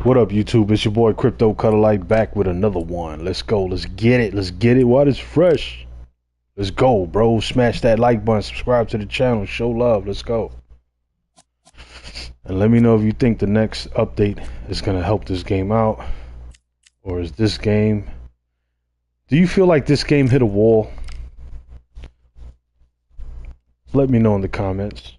What up, YouTube? It's your boy Crypto Cutter Light back with another one. Let's go. Let's get it. Let's get it while it's fresh. Let's go, bro. Smash that like button. Subscribe to the channel. Show love. Let's go. And let me know if you think the next update is going to help this game out. Or is this game... Do you feel like this game hit a wall? Let me know in the comments.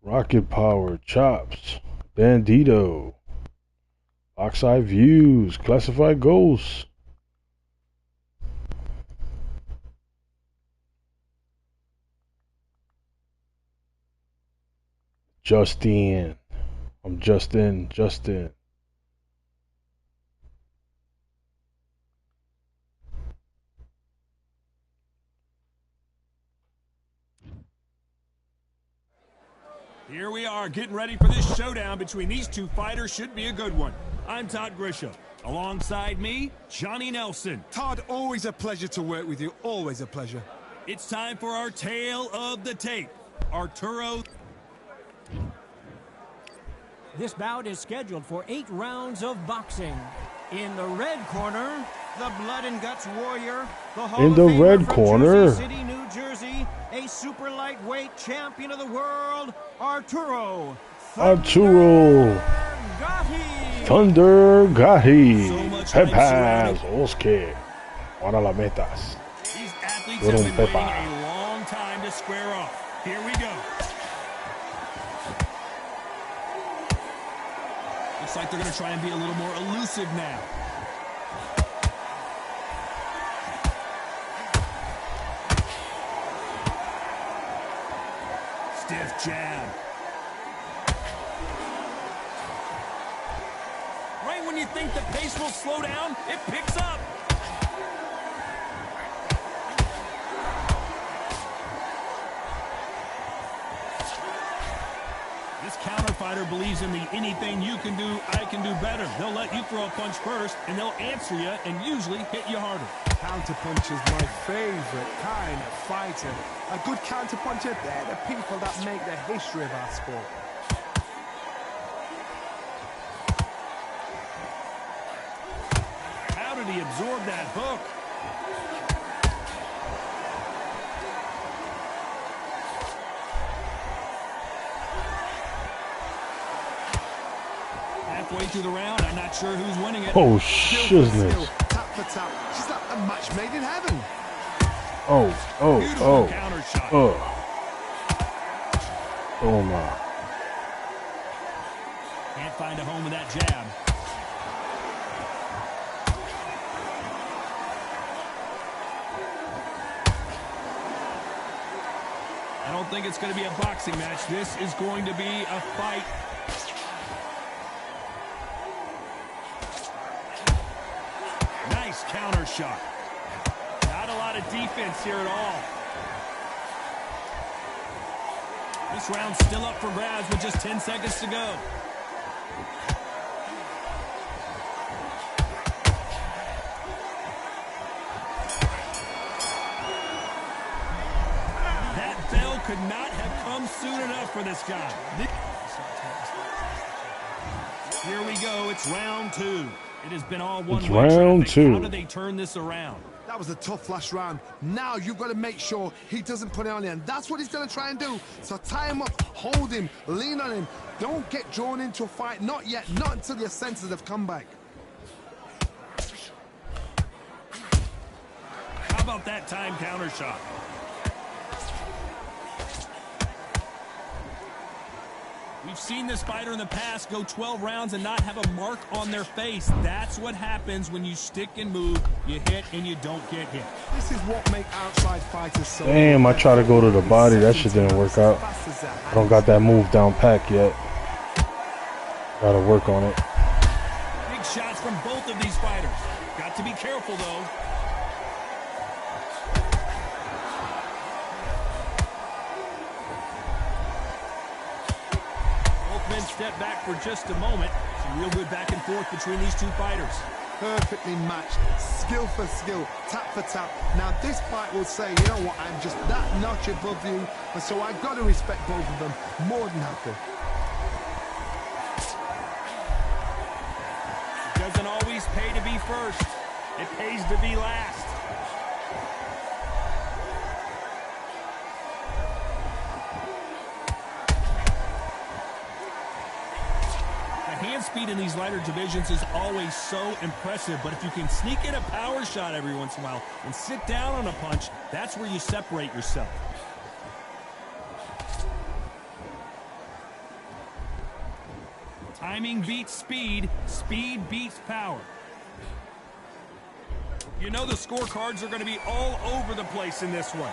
Rocket Power, Chops, Bandito, Oxeye Views, Classified Ghosts. Justin. I'm Justin. Here we are, getting ready for this showdown between these two fighters. Should be a good one. I'm Todd Grisham. Alongside me, Johnny Nelson. Todd, always a pleasure to work with you. Always a pleasure. It's time for our tale of the tape. Arturo. This bout is scheduled for 8 rounds of boxing. In the red corner, the blood and guts warrior, the Hall in the of Famer red from corner, Jersey City, New Jersey, a super lightweight champion of the world, Arturo Thunder Gotti, Pepas, Oscar, para la metas. These athletes have been waiting a long time to square off. Here we go. Looks like they're going to try and be a little more elusive now. Stiff jab. Right when you think the pace will slow down, it picks up. This counter fighter believes in the anything you can do, I can do better. They'll let you throw a punch first, and they'll answer you and usually hit you harder. Counter punch is my favorite kind of fighter. A good counter puncher, they're the people that make the history of our sport. How did he absorb that hook? Halfway through the round, I'm not sure who's winning it. Oh, shizness. Tap for tap. She's like a match made in heaven. Beautiful counter shot. Oh my. Can't find a home with that jab. I don't think it's going to be a boxing match. This is going to be a fight. Nice counter shot. Not a lot of defense here at all. This round's still up for grabs with just 10 seconds to go. That bell could not have come soon enough for this guy. Here we go. It's round 2. It has been all one way. Round 2. How do they turn this around? That was a tough last round. Now you've got to make sure he doesn't put it on you, and that's what he's going to try and do. So tie him up, hold him, lean on him. Don't get drawn into a fight. Not yet. Not until your senses have come back. How about that time counter shot? We've seen this fighter in the past go 12 rounds and not have a mark on their face. That's what happens when you stick and move, you hit and you don't get hit. This is what makes outside fighters so Damn, I tried to go to the body. That shit didn't work out. I don't got that move down pat yet. Gotta work on it. Big shots from both of these fighters. Got to be careful, though. step back for just a moment. Some real good back and forth between these two fighters. Perfectly matched, skill for skill, tap for tap. Now this fight will say, you know what, I'm just that notch above you, and so I've got to respect both of them more than happy. It doesn't always pay to be first. It pays to be last. Hand speed in these lighter divisions is always so impressive, but if you can sneak in a power shot every once in a while and sit down on a punch, that's where you separate yourself. Timing beats speed, speed beats power. You know the scorecards are going to be all over the place in this one.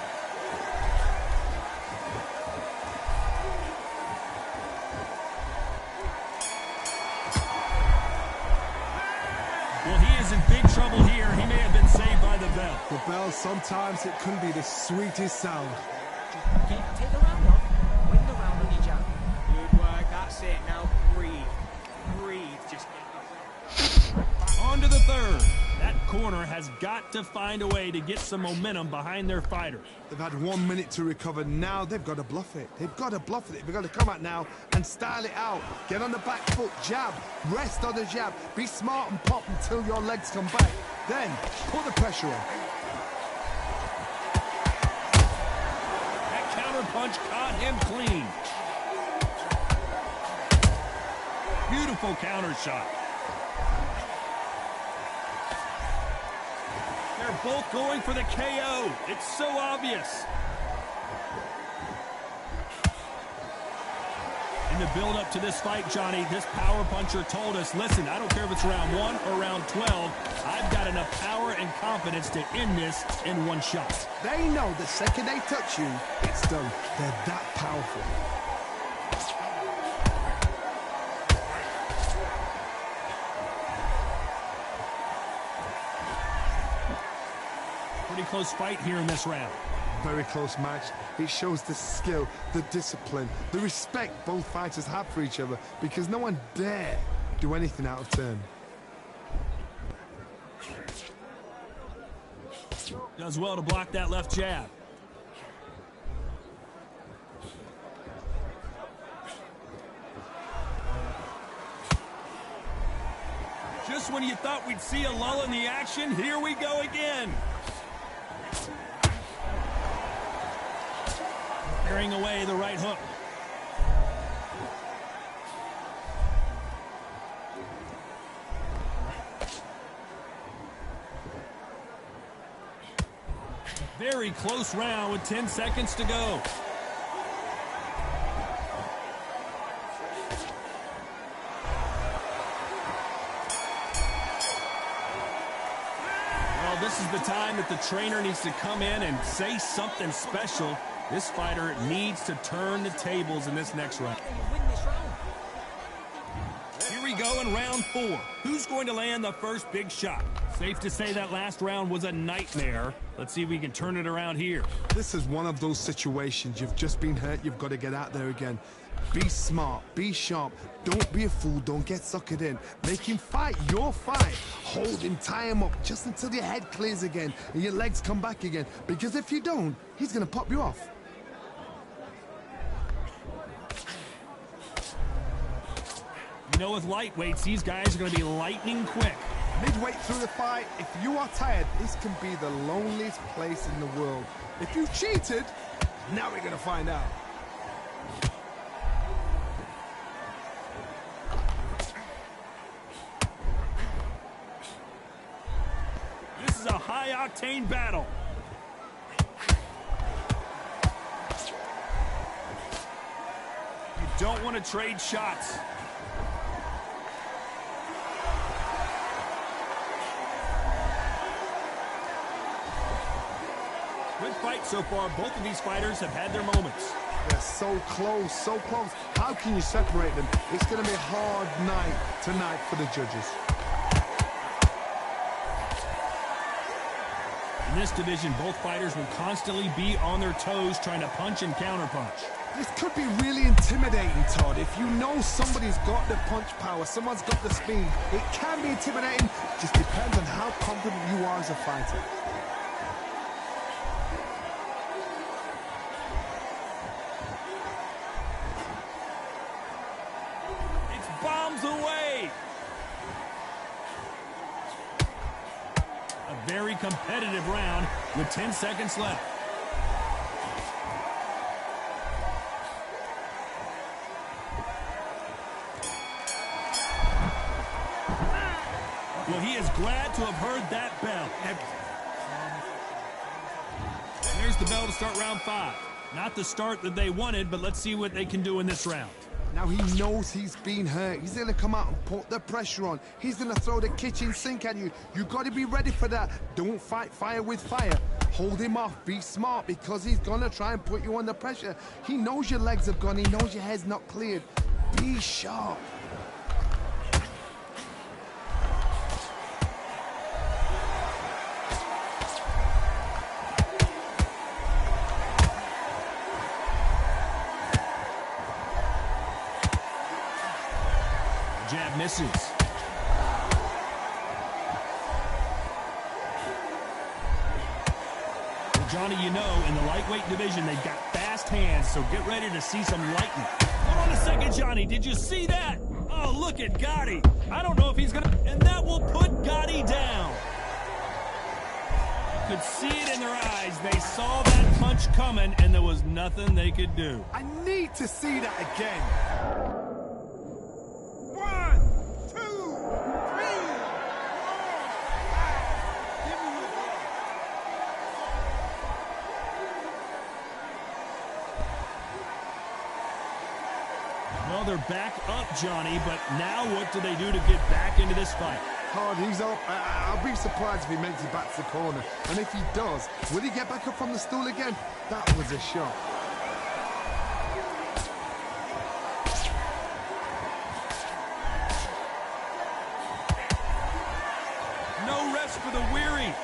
Well, he is in big trouble here. He may have been saved by the bell. The bell, sometimes it can be the sweetest sound. Just take the round off. Win the round on your jab. Good work. That's it. Now breathe. Breathe. Just on to the third. That corner has got to find a way to get some momentum behind their fighter. They've had 1 minute to recover. Now they've got to bluff it. They've got to bluff it. They've got to come out now and style it out. Get on the back foot, jab, rest on the jab. Be smart and pop until your legs come back. Then put the pressure on. That counter punch caught him clean. Beautiful counter shot. They're both going for the KO. It's so obvious. In the build-up to this fight, Johnny, this power puncher told us, listen, I don't care if it's round 1 or round 12, I've got enough power and confidence to end this in one shot. They know the second they touch you, it's done. They're that powerful. Pretty close fight here in this round. Very close match. It shows the skill, the discipline, the respect both fighters have for each other, because no one dare do anything out of turn. Does well to block that left jab. Just when you thought we'd see a lull in the action, here we go again. Carrying away the right hook. Very close round with 10 seconds to go. Well, this is the time that the trainer needs to come in and say something special. This fighter needs to turn the tables in this next round. Here we go in round 4. Who's going to land the first big shot? Safe to say that last round was a nightmare. Let's see if we can turn it around here. This is one of those situations. You've just been hurt. You've got to get out there again. Be smart. Be sharp. Don't be a fool. Don't get suckered in. Make him fight your fight. Hold him. Tie him up just until your head clears again and your legs come back again. Because if you don't, he's going to pop you off. You know, with lightweights, these guys are going to be lightning quick. Midway through the fight, if you are tired, this can be the loneliest place in the world. If you cheated, now we're going to find out. This is a high-octane battle. You don't want to trade shots. Good fight so far. Both of these fighters have had their moments. They're so close, so close. How can you separate them? It's going to be a hard night tonight for the judges. In this division, both fighters will constantly be on their toes trying to punch and counterpunch. This could be really intimidating, Todd. If you know somebody's got the punch power, someone's got the speed, it can be intimidating. It just depends on how confident you are as a fighter. It's bombs away. A very competitive round with 10 seconds left. Well, he is glad to have heard that bell. There's the bell to start round 5. Not the start that they wanted, but let's see what they can do in this round. Now he knows he's been hurt. He's going to come out and put the pressure on. He's going to throw the kitchen sink at you. You've got to be ready for that. Don't fight fire with fire. Hold him off. Be smart, because he's going to try and put you under pressure. He knows your legs have gone. He knows your head's not cleared. Be sharp. Jab misses. Well, Johnny, you know, in the lightweight division, they've got fast hands, so get ready to see some lightning. Hold on a second, Johnny. Did you see that? Oh, look at Gotti. I don't know if he's going to... And that will put Gotti down. You could see it in their eyes. They saw that punch coming, and there was nothing they could do. I need to see that again. Well, they're back up, Johnny, but now what do they do to get back into this fight? Hard, he's up. I'll be surprised if he makes it back to the corner. And if he does, will he get back up from the stool again? That was a shot. No rest for the weary.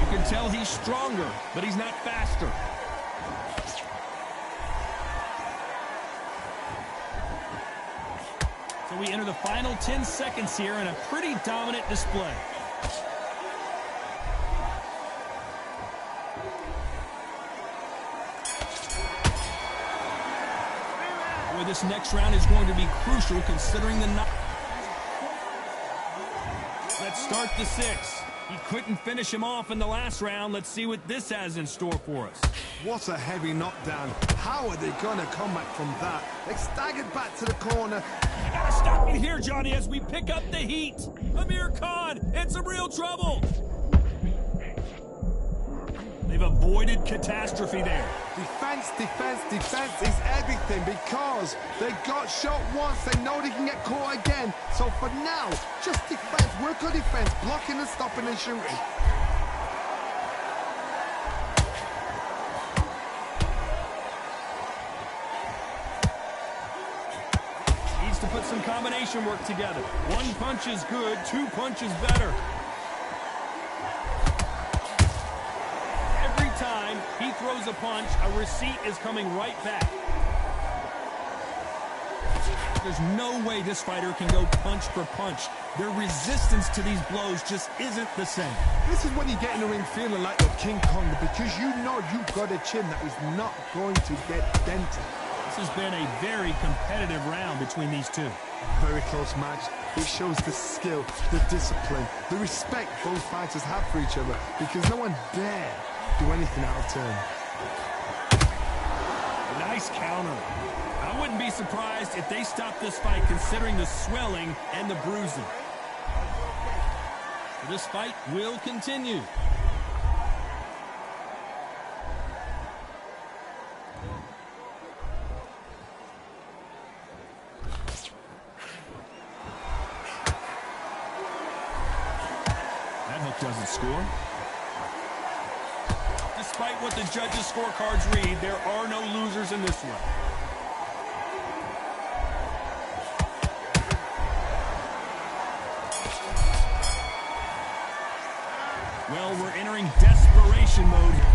You can tell he's stronger, but he's not faster. So we enter the final 10 seconds here in a pretty dominant display. Boy, this next round is going to be crucial considering the knock. Let's start the 6. He couldn't finish him off in the last round. Let's see what this has in store for us. What a heavy knockdown. How are they going to come back from that? They staggered back to the corner. I gotta stop you here, Johnny, as we pick up the heat. Amir Khan in some real trouble. They've avoided catastrophe there. Defense, defense, defense is everything, because they got shot once. They know they can get caught again. So for now, just defense. Work on defense, blocking and stopping and shooting. Needs to put some combination work together. One punch is good, 2 punches better. Every time he throws a punch, a receipt is coming right back. There's no way this fighter can go punch for punch. Their resistance to these blows just isn't the same. This is when you get in the ring feeling like you're King Kong, because you know you've got a chin that is not going to get dented. This has been a very competitive round between these two. Very close match. It shows the skill, the discipline, the respect both fighters have for each other, because no one dare do anything out of turn. Nice counter. I wouldn't be surprised if they stop this fight, considering the swelling and the bruising. This fight will continue. That hook doesn't score. Despite what the judges' scorecards read, there are no losers in this one. Well, we're entering desperation mode here.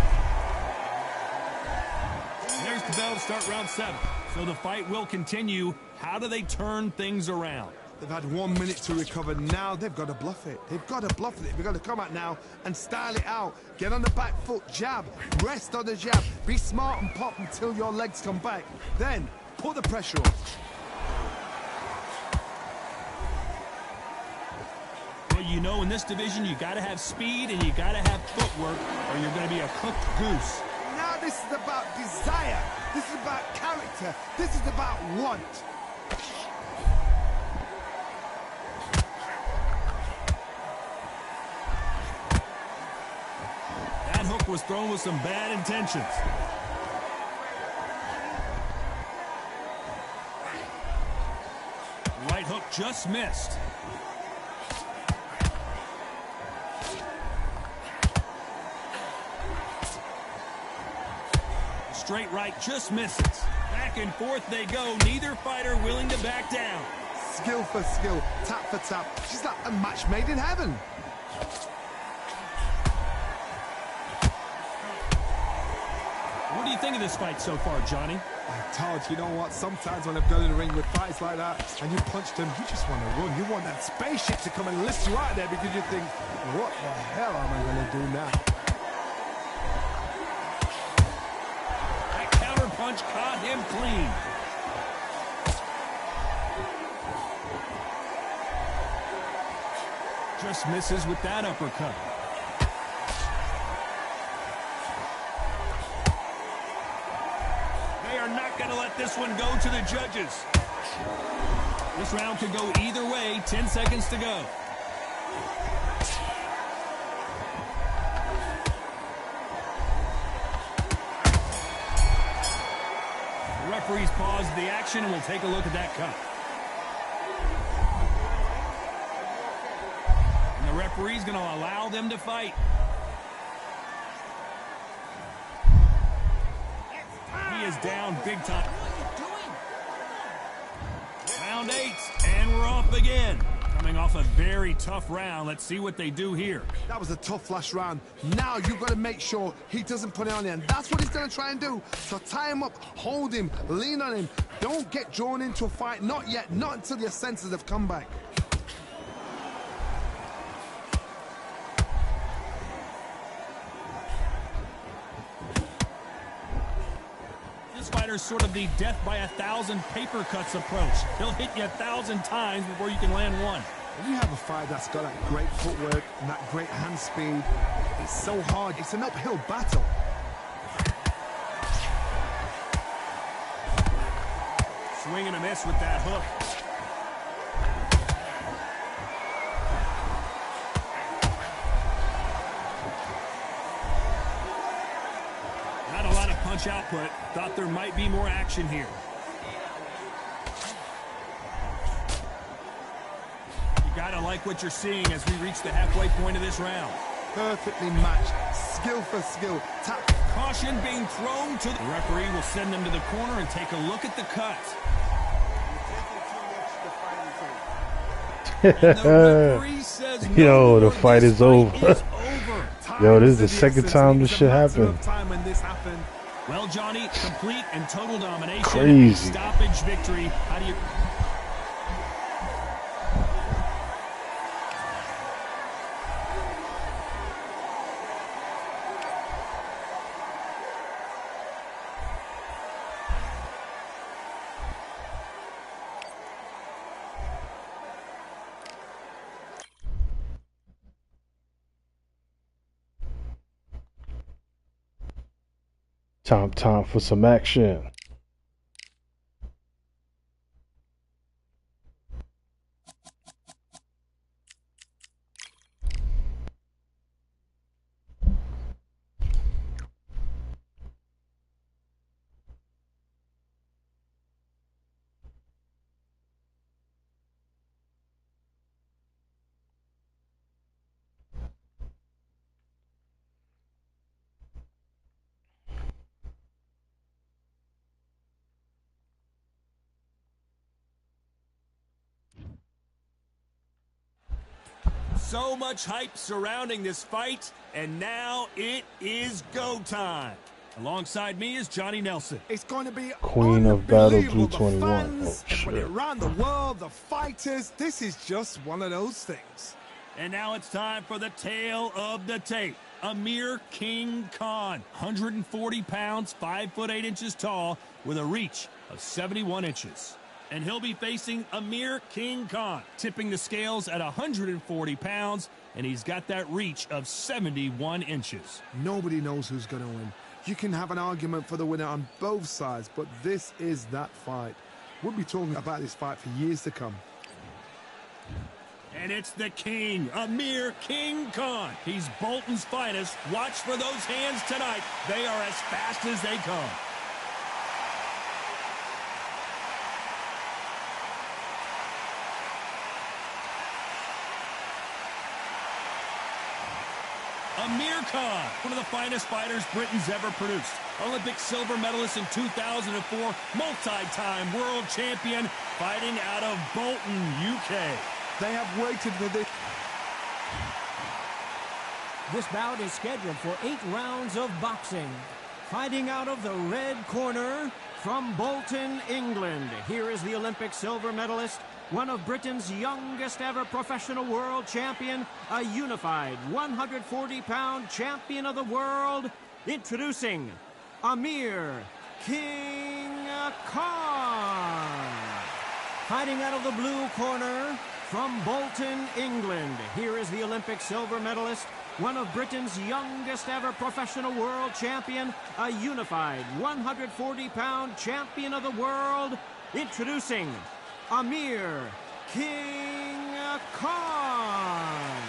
There's the bell to start round 7. So the fight will continue. How do they turn things around? They've had 1 minute to recover. Now they've got to bluff it. They've got to bluff it. They've got to come out now and style it out. Get on the back foot, jab, rest on the jab. Be smart and pop until your legs come back. Then put the pressure on. Well, you know, in this division, you got to have speed and you got to have footwork, or you're going to be a cooked goose. Now this is about desire. This is about character. This is about want. That hook was thrown with some bad intentions. Right hook just missed. Straight right just misses. Back and forth they go. Neither fighter willing to back down. Skill for skill, tap for tap. She's like a match made in heaven. What do you think of this fight so far, Johnny? Todd, you know what? Sometimes when I've gone in the ring with fights like that and you punch them, you just want to run. You want that spaceship to come and lift you out there because you think, what the hell am I going to do now? That counter punch caught him clean. Just misses with that uppercut. They are not going to let this one go to the judges. This round could go either way. 10 seconds to go. The referees pause the action and we'll take a look at that cut. And the referee's going to allow them to fight. He is down big time. Round 8, and we're off again. Coming off a very tough round. Let's see what they do here. That was a tough last round. Now you've got to make sure he doesn't put it on you, and that's what he's going to try and do. So tie him up, hold him, lean on him. Don't get drawn into a fight. Not yet. Not until your senses have come back. This fighter's sort of the death by 1,000 paper cuts approach. He'll hit you 1,000 times before you can land one. When you have a fight that's got that great footwork and that great hand speed, it's so hard. It's an uphill battle. Swing and a miss with that hook. Not a lot of punch output. Thought there might be more action here. You gotta like what you're seeing as we reach the halfway point of this round. Perfectly matched. Skill for skill. Tap. Caution being thrown to the referee will send them to the corner and take a look at the cut. Yo, the fight is over. Yo, this is the second time this shit happened. Well, Johnny, complete and total domination. Crazy. Stoppage victory. How do you... Time for some action. So much hype surrounding this fight. And now it is go time. Alongside me is Johnny Nelson. It's going to be Queen of Battle unbelievable. 321. The fans, Oh, everybody shit. around the world, the fighters. This is just one of those things. And now it's time for the tale of the tape. Amir King Khan, 140 pounds, 5'8" tall, with a reach of 71 inches. And he'll be facing Amir King Khan, tipping the scales at 140 pounds, and he's got that reach of 71 inches. Nobody knows who's going to win. You can have an argument for the winner on both sides, but this is that fight. We'll be talking about this fight for years to come. And it's the king, Amir King Khan. He's Bolton's finest. Watch for those hands tonight. They are as fast as they come. Amir Khan, one of the finest fighters Britain's ever produced. Olympic silver medalist in 2004, multi-time world champion, fighting out of Bolton, UK. They have waited for this. This bout is scheduled for 8 rounds of boxing. Fighting out of the red corner from Bolton, England. Here is the Olympic silver medalist, one of Britain's youngest ever professional world champion, a unified 140-pound champion of the world. Introducing Amir King Khan. Fighting out of the blue corner from Bolton, England. Here is the Olympic silver medalist, one of Britain's youngest ever professional world champion, a unified 140-pound champion of the world. Introducing Amir King Khan.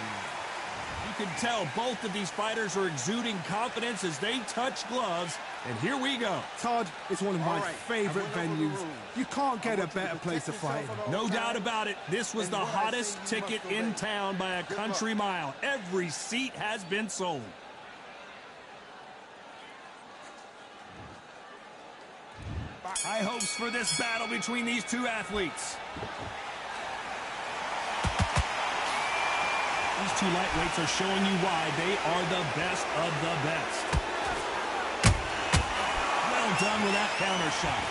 You can tell both of these fighters are exuding confidence as they touch gloves. And here we go. Todd, it's one of my favorite venues. You can't get a better place to fight. No doubt about it. This was the hottest ticket in town by a country mile. Every seat has been sold. High hopes for this battle between these two athletes. These two lightweights are showing you why they are the best of the best. Well done with that counter shot.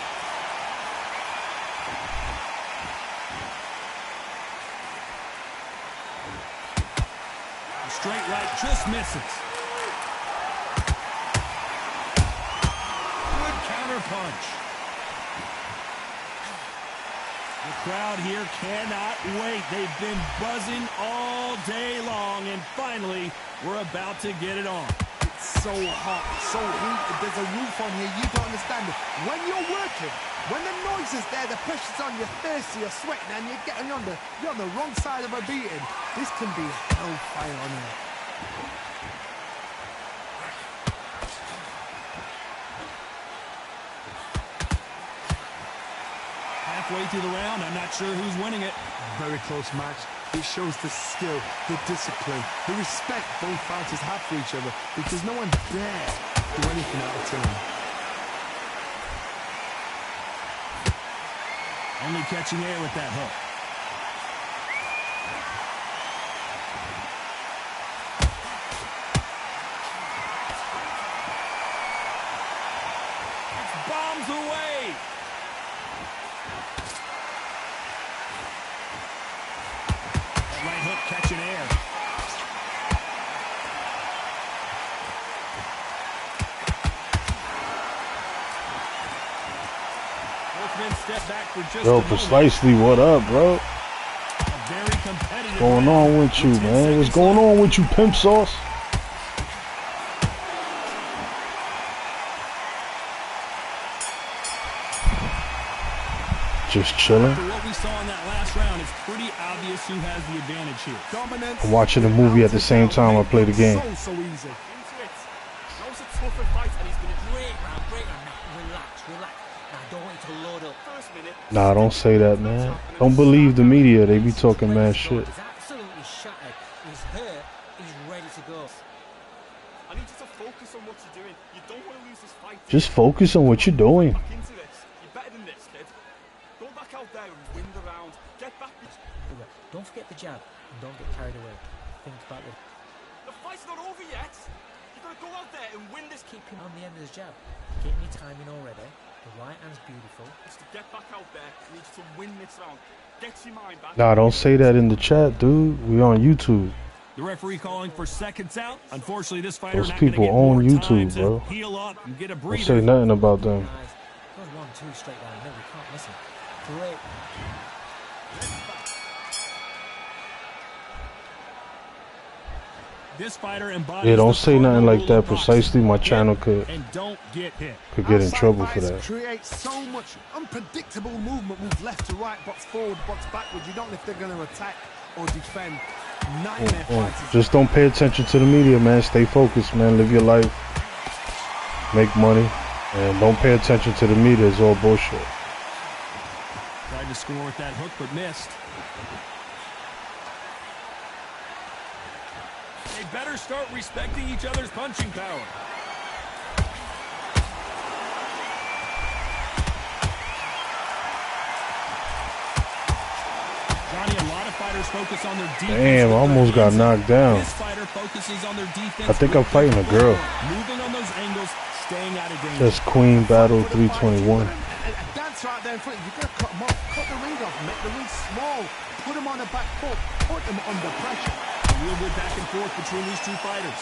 The straight right just misses. Good counter punch. The crowd here cannot wait. They've been buzzing all day long, and finally, we're about to get it on. It's so hot, so heated. There's a roof on here. You don't understand it. When you're working, when the noise is there, the pressure's on, you're thirsty, you're sweating, and you're on the wrong side of a beating. This can be hellfire on here. Halfway through the round, I'm not sure who's winning it. Very close match. It shows the skill, the discipline, the respect both fighters have for each other, because no one dare do anything out of turn. Only catching air with that hook. It's bombs away. That right hook catching air. Both men step back for just Yo, a moment. precisely what up, bro? A very competitive What's going round on with you, with 10 man? What's seconds going left. on with you, pimp sauce? Just chilling. After what we saw in that last round, it's pretty obvious who has the advantage here. Dominance. I'm watching the movie at the same time I play the game. So easy. Into it. That was a tougher fight, and he's been a great round. Now, relax. Now, I don't want you to load up. First minute. Nah, don't say that, man. Don't believe the media. They be talking mad shit. He's absolutely shattered. He's hurt. He's ready to go. I need you to focus on what you're doing. You don't want to lose this fight. Just focus on what you're doing. Back into this. You're better than this, kid. Go back out there and win the round. Get back. Don't forget the jab, and don't get carried away. Think about it. The fight's not over yet. You've got to go out there and win this. Keep him on the end of his jab. Getting your timing already. The right hand's beautiful. Just to get back out there, he needs to win this round. Get your mind back. Nah, don't say that in the chat, dude. We on YouTube. The referee calling for seconds out. Unfortunately, this fighter Those not gonna people get own more YouTube, time bro. to heal up and get a Don't breather. say nothing about them. Nice. Goes 1-2 straight down the middle. You can't miss him. Great. This fighter embodies Yeah, don't the say cardinal nothing like rule that. of boxing. Precisely, my channel Get and don't get hit. could get in Outside trouble for fights that. create so much unpredictable movement. Move left to right, box forward, box backwards. You don't know if they're going to attack or defend. Nightmare fighters. Just don't pay attention to the media, man. Stay focused, man. Live your life. Make money. And don't pay attention to the media. It's all bullshit. Tried to score with that hook, but missed. They better start respecting each other's punching power. Johnny, a lot of fighters focus on their defense. Damn, I almost got knocked down. This fighter focuses on their defense. I think I'm fighting a girl. Moving on those angles, staying out of danger. That's Queen Battle 321. A dance right there in front. You've got to cut them off. Cut the ring off. Make the ring small. Put them on the back foot. Put them under pressure. A real good back and forth between these two fighters.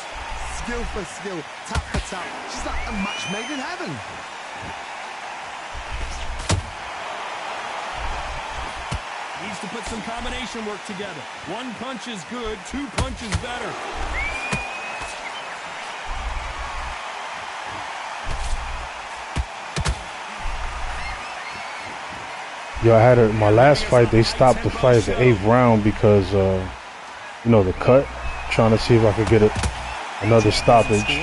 Skill for skill. Tap for tap. She's like a match made in heaven. Needs to put some combination work together. One punch is good, two punches better. Yo, I had my last fight. They stopped the fight at the 8th round because, you know, the cut. Trying to see if I could get another stoppage.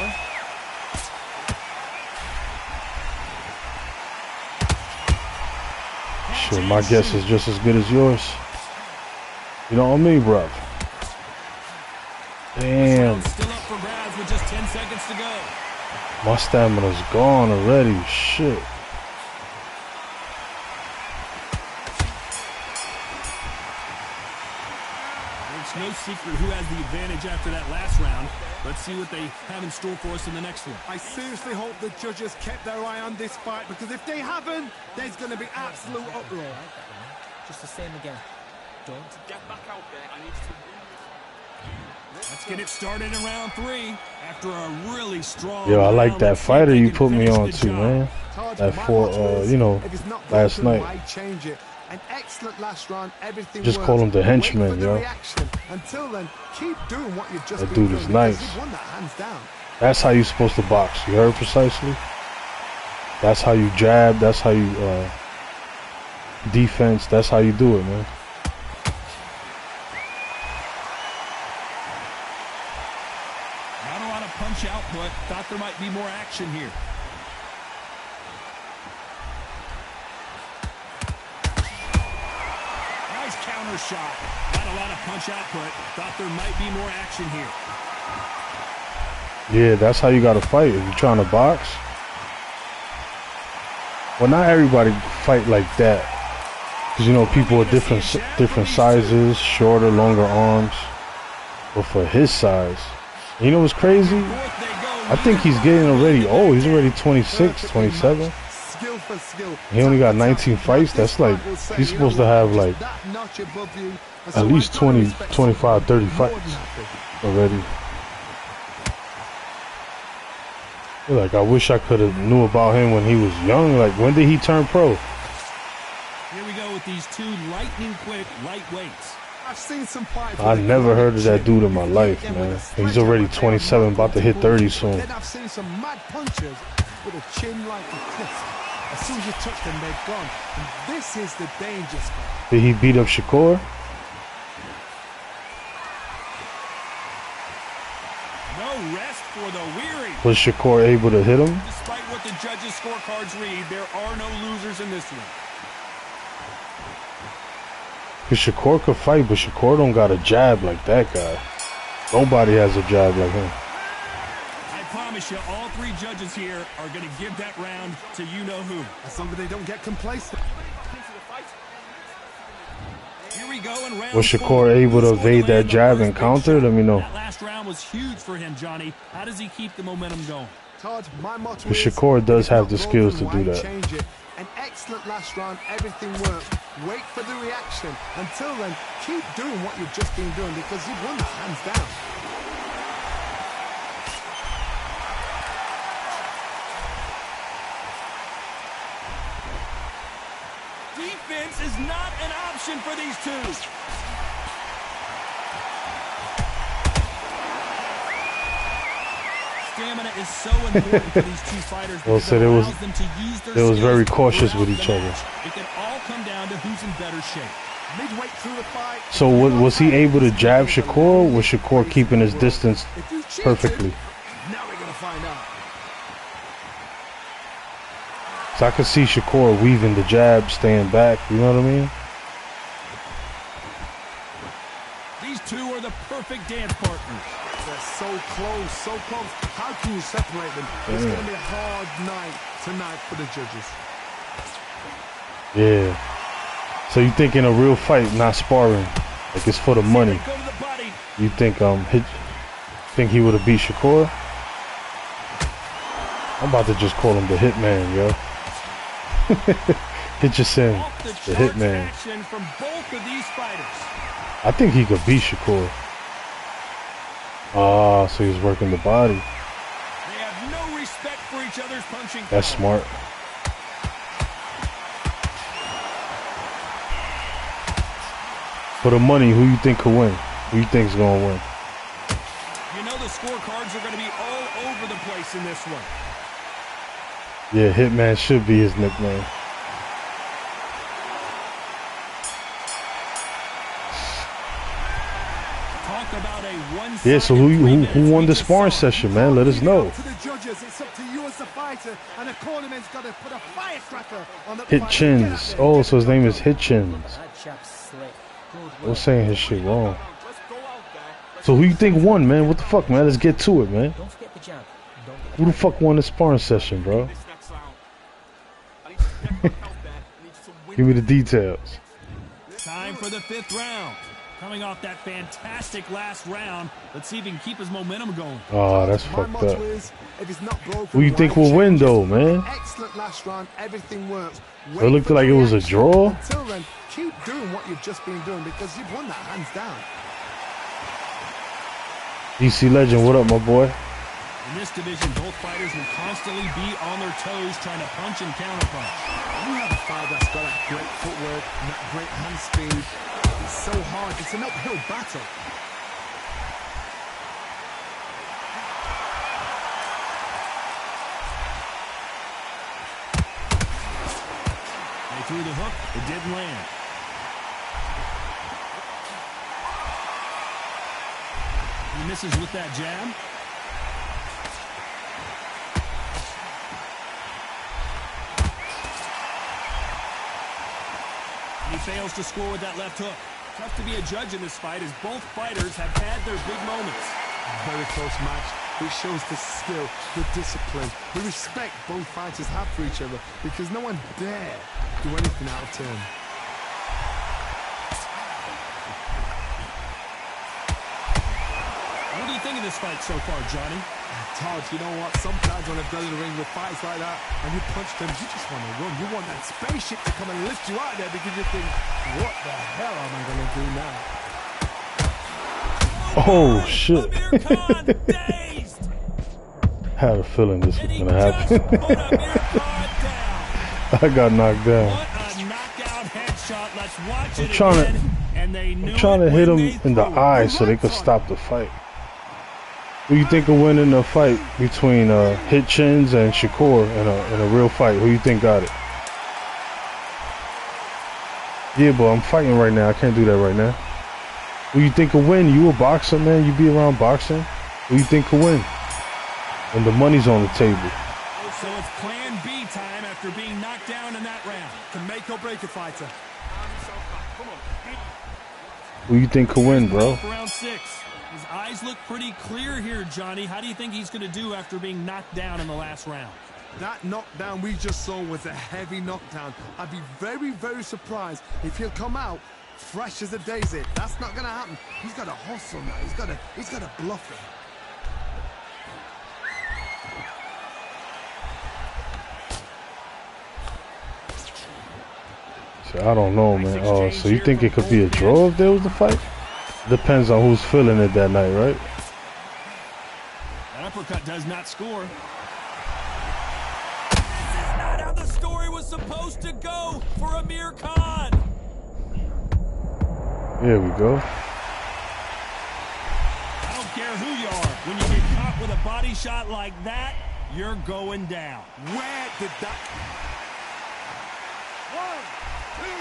Shit, my guess is just as good as yours. You know what I mean, bro? Damn. Still up for grabs with just 10 seconds to go. My stamina's gone already. Shit. It's no secret who has the advantage after that last round. Let's see what they have in store for us in the next one. I seriously hope the judges kept their eye on this fight, because if they haven't, there's going to be absolute uproar. Just the same again. Don't Get back out there. I need to win this. Let's get it started in round 3 after a really strong Yo, I like round. that Let's see if fighter they you can put me finish on the to, job. man. Todd, That my for, motto is, you know, if it's not last broken, night. why change it? An excellent last round, everything Just works. call him the Wait henchman, for the yo. reaction. Until then, keep doing what you've just That been dude is doing, nice. because you've won that hands down. That's how you supposed to box. You heard precisely? That's how you jab. That's how you defense. That's how you do it, man. Not a lot of punch output. Thought there might be more action here. Nice counter shot. Not a lot of punch output. Thought there might be more action here. Yeah, that's how you got to fight. If you're trying to box. Well, not everybody fight like that. Because, you know, people are different sizes, shorter, longer arms. But for his size, you know what's crazy? Fourth they go. I think he's getting already old. He's already 26, 27. Skill for skill. He only got 19 fights. That's like, he's supposed to have like That notch above you. And at so least I gotta 20, respect 25, 30 more than fights happy. already. Feel like I wish I could have knew about him when he was young. Like, when did he turn pro? Here we go with these two lightning quick lightweights. I've seen some fights. I never heard of that dude in my life, man. He's already 27, about to hit 30 soon. Then I've seen some mad punchers with a chin like a crisp. As soon as you touch them, they're gone. And this is the danger spot. Did he beat up Shakur? No rest for the weary. Was Shakur able to hit him? Despite what the judges' scorecards read, there are no losers in this one. Because Shakur could fight, but Shakur don't got a jab like that guy. Nobody has a jab like him. I promise you, all three judges here are going to give that round to you-know-who. As long as they don't get complacent. Here we go in round Was 4. Shakur able to Who's going evade that land the jab first and big counter? shot? Let me know. That last round was was huge for him, Johnny. How does he keep the momentum going? Todd, my motto But is, Shakur does if have not the skills to broken, do why that. change it? An excellent last round, everything worked. Wait for the reaction. Until then, keep doing what you've just been doing because you've won that hands down. Defense is not an option for these two. Stamina is so important for these two fighters. Well, because so it they was- allows them to use their they was very skills cautious with throughout each the other. match. It can all come down to who's in better shape. Midway through the fight. So was he able to jab Shakur? Was Shakur keeping his distance If you cheated, perfectly? now we're gonna find out. So I could see Shakur weaving the jab, staying back. You know what I mean? These two are the perfect dance partners. They're so close, so close. How can you separate them? It's going to be a hard night tonight for the judges. Yeah. So you think in a real fight, not sparring, like it's for the money? Go to the body. You think think he would have beat Shakur? I'm about to just call him the Hitman, yo. Hitchison, Off the the charts Hitman. action from both of these fighters. I think he could beat Shakur. Ah, so he's working the body. They have no respect for each other's punching That's power. smart. For the money, who you think could win? Who you think's gonna win? You know the scorecards are going to be all over the place in this one. Yeah, Hitman should be his nickname. Talk about a one-sided Yeah, so who won we the just sparring saw. session, man? Let us know. To the judges, it's up to you as the fighter, and the cornerman's got to put a firecracker on the Hitchins. Oh, so his name is Hitchins. That chap's slick. Good I work. was saying his shit wrong. Let's go out there. So who you think won, man? What the fuck, man? Let's get to it, man. Don't forget the jab. Don't get Who the fuck won the sparring session, bro? This next round. I need to get back out there. I need to win. Give me the details. Time for the 5th round. Coming off that fantastic last round, let's see if he can keep his momentum going. Oh, that's My fucked motto up. is, if it's not broken, Who you why think will change win, it? though, man? Excellent last round, everything works. It looked like it was a draw. Until then, keep doing what you've just been doing because you've won that hands down. DC Legend, what up, my boy? In this division, both fighters will constantly be on their toes trying to punch and counterpunch. You have a fight that's got that great footwork and that great hand speed. It's so hard. It's an uphill battle. They threw the hook. It didn't land. He misses with that jab. He fails to score with that left hook. Tough to be a judge in this fight as both fighters have had their big moments. Very close match, which shows the skill, the discipline, the respect both fighters have for each other because no one dare do anything out of turn. What do you think of this fight so far, Johnny? Todd, you know what? Sometimes when I've gone in the ring with fights like that and you punch them, you just want to run. You want that spaceship to come and lift you out there because you think, what the hell am I going to do now? Oh, shit. Amir Khan dazed. Had a feeling this was And he gonna just happen. put Amir Khan down. I got knocked down. What a knockout headshot. Let's watch it trying to- again. And they knew I'm trying to it hit when him they in the threw it. eye so they could stop the fight. Who you think will win in the fight between Hitchins and Shakur in a real fight? Who you think got it? Yeah, but I'm fighting right now. I can't do that right now. Who you think will win? You a boxer, man? You be around boxing? Who you think will win? And the money's on the table. So it's plan B time after being knocked down in that round. Can make or break a fighter. Come on. Who you think will win, bro? For round 6. His eyes look pretty clear here, Johnny. How do you think he's going to do after being knocked down in the last round? That knockdown we just saw was a heavy knockdown. I'd be very, very surprised if he'll come out fresh as a daisy. That's not gonna happen. He's got to hustle now. He's got to bluff it. So I don't know, man. Oh, so you think it could be a draw if there was a fight? Depends on who's feeling it that night, right? That uppercut does not score. This is not how the story was supposed to go for Amir Khan. There we go. I don't care who you are. When you get caught with a body shot like that, you're going down. Where did that... 1, 2, 3,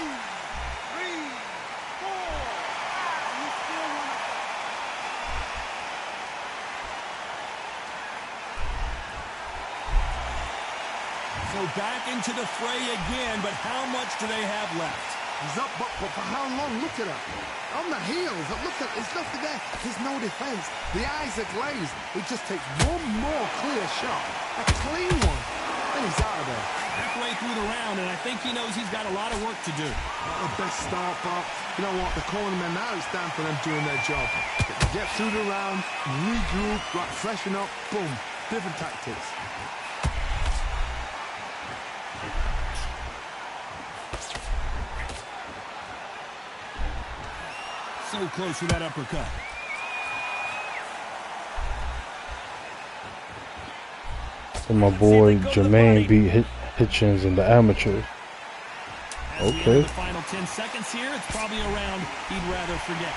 4. You still want to... So back into the fray again, but how much do they have left? He's up, but for how long? Look at him. On the heels. Look at, there's nothing there. There's no defense. The eyes are glazed. He just takes one more clear shot. A clean one. And he's out of there. Halfway through the round, and I think he knows he's got a lot of work to do. Not the best start, but you know what? The cornermen now, it's time for them doing their job. Get through the round, regroup, right, freshen up, boom. Different tactics. So close with that uppercut. So my boy Jermaine beat Hitchens in the amateurs. Okay. The final 10 seconds here, it's probably a round he'd rather forget.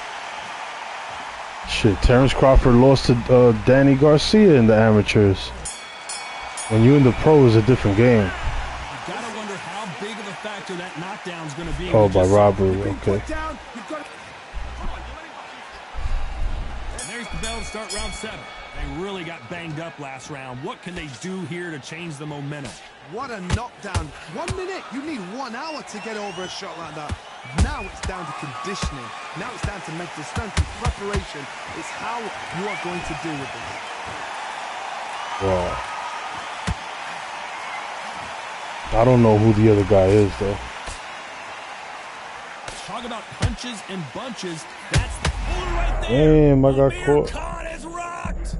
Shit, Terrence Crawford lost to Danny Garcia in the amateurs. When you in the pro, is a different game. You gotta wonder how big of a factor that knockdown's gonna be. Oh, by robbery, okay. And there's the bell to start round 7. They really got banged up last round. What can they do here to change the momentum? What a knockdown. 1 minute. You need 1 hour to get over a shot like that. Now it's down to conditioning. Now it's down to mental strength and preparation. It's how you are going to deal with this. Wow. I don't know who the other guy is, though. Talk about punches and bunches. That's the pull right there. Damn, I got caught. Khan is rocked.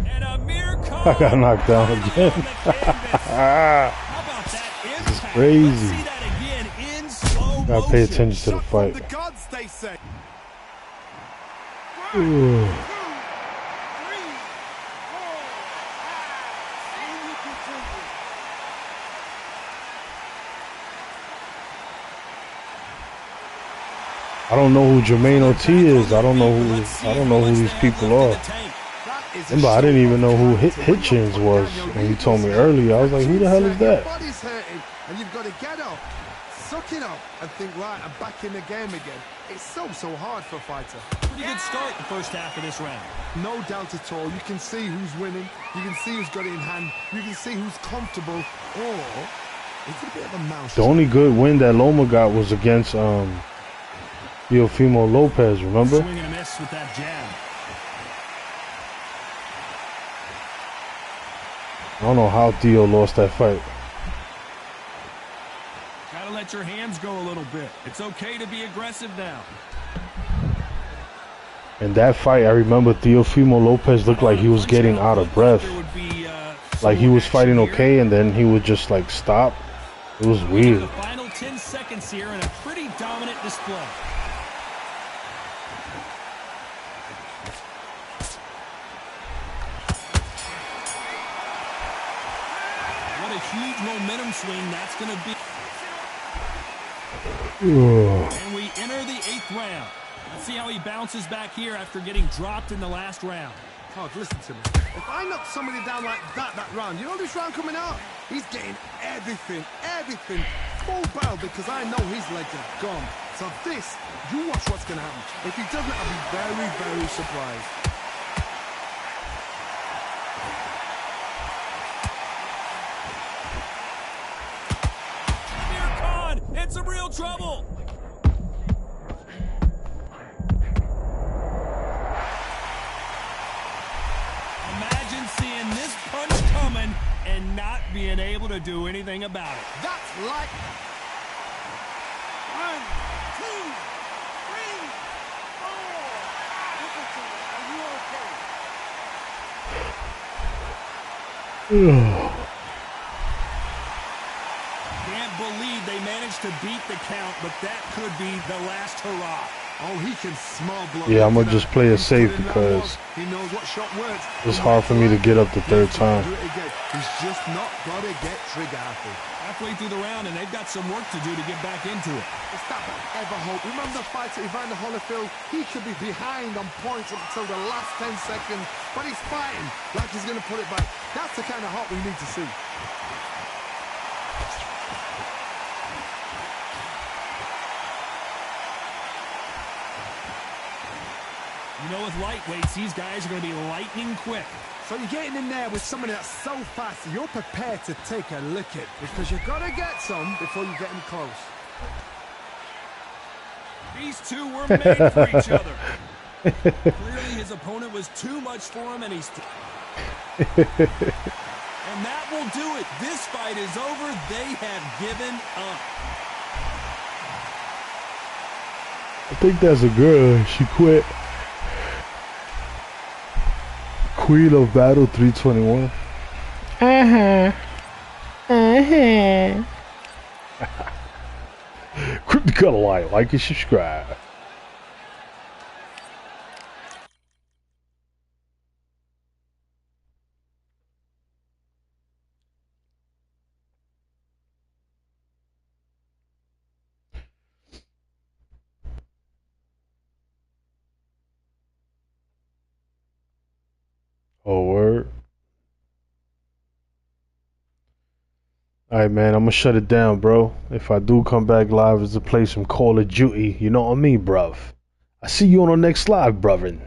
And Amir Khan I got knocked down again. How about that impact? This is crazy. Let's see that again in slow Gotta pay motion. attention to the fight. The gods, they say. Ooh. I don't know who Jermaine O.T. is. I don't know who these people are. Remember, I didn't even know who Hitchens was when you told me earlier. I was like, who the hell is that? Your body's hurting, and you've got to get up, suck it up, and think, right, I'm back in the game again. It's so hard for a fighter. Pretty good start the first half of this round. No doubt at all. You can see who's winning. You can see who's got it in hand. You can see who's comfortable. Or it's a bit of a mouse. The only good win that Loma got was against Teofimo Lopez, remember? Swing and a miss with that jab. I don't know how Theo lost that fight. Gotta let your hands go a little bit. It's okay to be aggressive now. In that fight, I remember Teofimo Lopez looked like he was getting out of breath. Like he was fighting okay, and then he would just like stop. It was weird. The final 10 seconds here and a pretty dominant display. What a huge momentum swing that's going to be. And we enter the 8th round. Let's see how he bounces back here after getting dropped in the last round. God, listen to me. If I knock somebody down like that round, you know this round coming out? He's getting everything, full barrel, because I know his legs are gone. So this, you watch what's going to happen. If he doesn't, I'll be very, very surprised. Amir Khan in some real trouble. Imagine seeing this punch coming and not being able to do anything about it. That's like... Can't believe they managed to beat the count, but that could be the last hurrah. Oh, he can small block. Yeah, I'm gonna just play it safe because he knows what shot works. it's hard for me to get up the third time. He's just not gotta get trigger happy. Halfway through the round, and they've got some work to do to get back into it. It's that ever hope. Remember the fight at Evander Holyfield? He could be behind on points up until the last 10 seconds, but he's fighting like he's gonna put it back. That's the kind of hope we need to see. You know, with lightweights, these guys are going to be lightning quick. So you're getting in there with somebody that's so fast, you're prepared to take a licking because you've got to get some before you get him close. These two were made for each other. Clearly, his opponent was too much for him, and he's... And that will do it. This fight is over. They have given up. I think that's a girl. She quit. Queen of Battle 321. Cryptic like and subscribe. Oh, word. Alright, man, I'm gonna shut it down, bro. If I do come back live, it's to play some Call of Duty. You know what I mean, bruv? I see you on the next live, brother.